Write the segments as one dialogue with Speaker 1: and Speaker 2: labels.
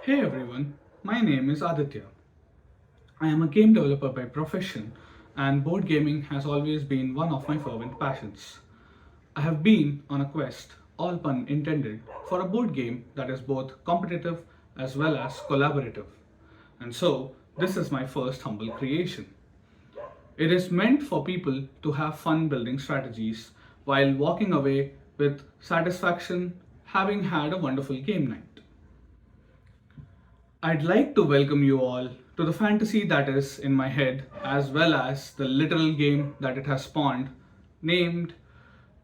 Speaker 1: Hey everyone, my name is Aditya. I am a game developer by profession, and board gaming has always been one of my fervent passions. I have been on a quest, all pun intended, for a board game that is both competitive as well as collaborative. And so, this is my first humble creation. It is meant for people to have fun building strategies while walking away with satisfaction having had a wonderful game night. I'd like to welcome you all to the fantasy that is in my head, as well as the literal game that it has spawned, named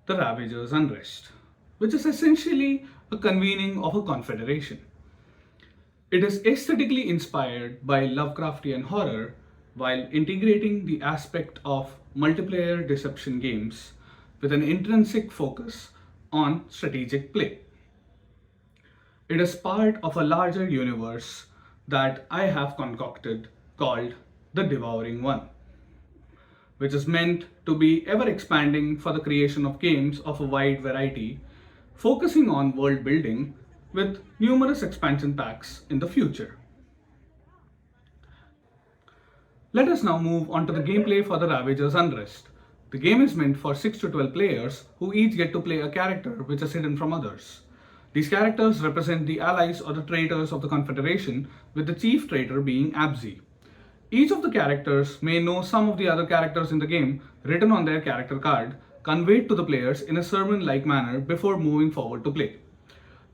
Speaker 1: the Ravagers Unrest, which is essentially a convening of a confederation. It is aesthetically inspired by Lovecraftian horror while integrating the aspect of multiplayer deception games with an intrinsic focus on strategic play. It is part of a larger universe that I have concocted called the Devouring One, which is meant to be ever expanding for the creation of games of a wide variety, focusing on world building with numerous expansion packs in the future. Let us now move on to the gameplay for the Ravagers Unrest. The game is meant for 6 to 12 players who each get to play a character which is hidden from others. These characters represent the allies or the traitors of the Confederation, with the chief traitor being Abzi. Each of the characters may know some of the other characters in the game written on their character card, conveyed to the players in a sermon-like manner before moving forward to play.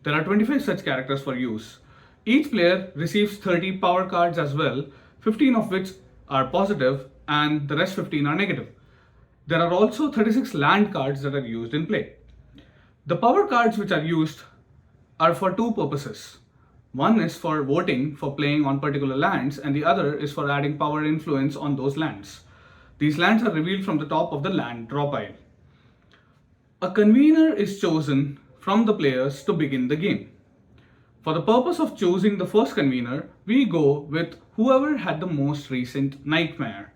Speaker 1: There are 25 such characters for use. Each player receives 30 power cards as well, 15 of which are positive and the rest 15 are negative. There are also 36 land cards that are used in play. The power cards which are used are for two purposes. One is for voting for playing on particular lands, and the other is for adding power influence on those lands. These lands are revealed from the top of the land draw pile. A convener is chosen from the players to begin the game. For the purpose of choosing the first convener, we go with whoever had the most recent nightmare.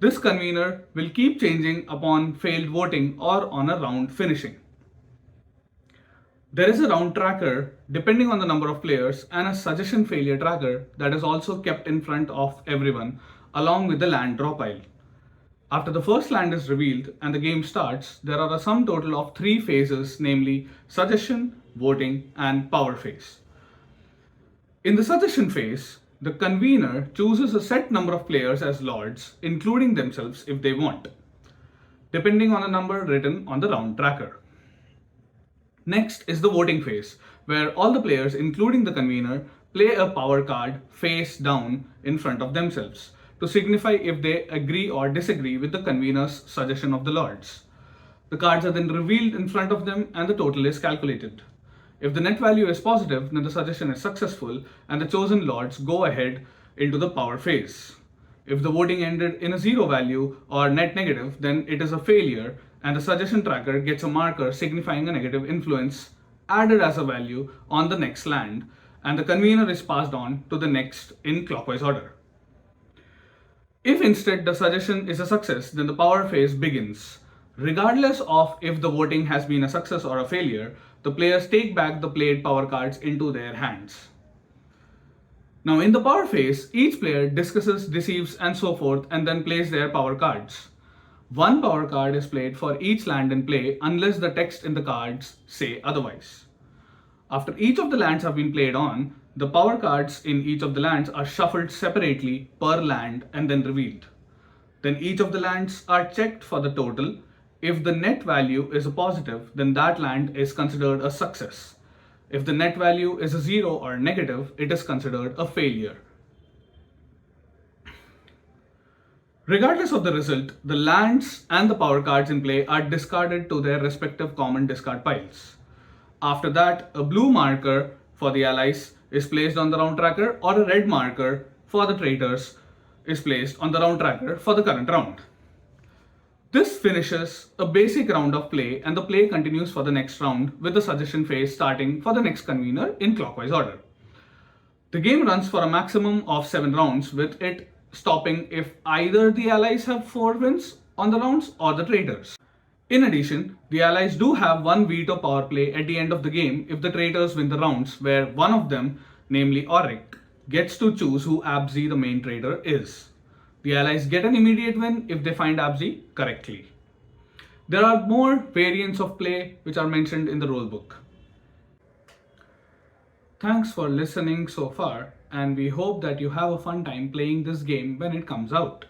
Speaker 1: This convener will keep changing upon failed voting or on a round finishing. There is a round tracker depending on the number of players and a suggestion failure tracker that is also kept in front of everyone along with the land draw pile. After the first land is revealed and the game starts, there are a sum total of 3 phases, namely suggestion, voting, and power phase. In the suggestion phase, the convener chooses a set number of players as lords, including themselves if they want, depending on the number written on the round tracker. Next is the voting phase, where all the players, including the convener, play a power card face down in front of themselves to signify if they agree or disagree with the convener's suggestion of the lords. The cards are then revealed in front of them and the total is calculated. If the net value is positive, then the suggestion is successful and the chosen lords go ahead into the power phase. If the voting ended in a zero value or net negative, then it is a failure and the suggestion tracker gets a marker signifying a negative influence added as a value on the next land, and the convener is passed on to the next in clockwise order. If instead the suggestion is a success, then the power phase begins. Regardless of if the voting has been a success or a failure, the players take back the played power cards into their hands. Now in the power phase, each player discusses, deceives, and so forth and then plays their power cards. One power card is played for each land in play unless the text in the cards say otherwise. After each of the lands have been played on, the power cards in each of the lands are shuffled separately per land and then revealed. Then each of the lands are checked for the total. If the net value is a positive, then that land is considered a success. If the net value is a zero or negative, it is considered a failure. Regardless of the result, the lands and the power cards in play are discarded to their respective common discard piles. After that, a blue marker for the allies is placed on the round tracker, or a red marker for the traitors is placed on the round tracker for the current round. This finishes a basic round of play and the play continues for the next round with the suggestion phase starting for the next convener in clockwise order. The game runs for a maximum of 7 rounds, with it stopping if either the allies have 4 wins on the rounds or the traitors. In addition, the allies do have one veto power play at the end of the game if the traitors win the rounds, where one of them namely Auric, gets to choose who Abzi, the main trader, is. The allies get an immediate win if they find Abzi correctly. There are more variants of play which are mentioned in the rulebook. Thanks for listening so far, and we hope that you have a fun time playing this game when it comes out.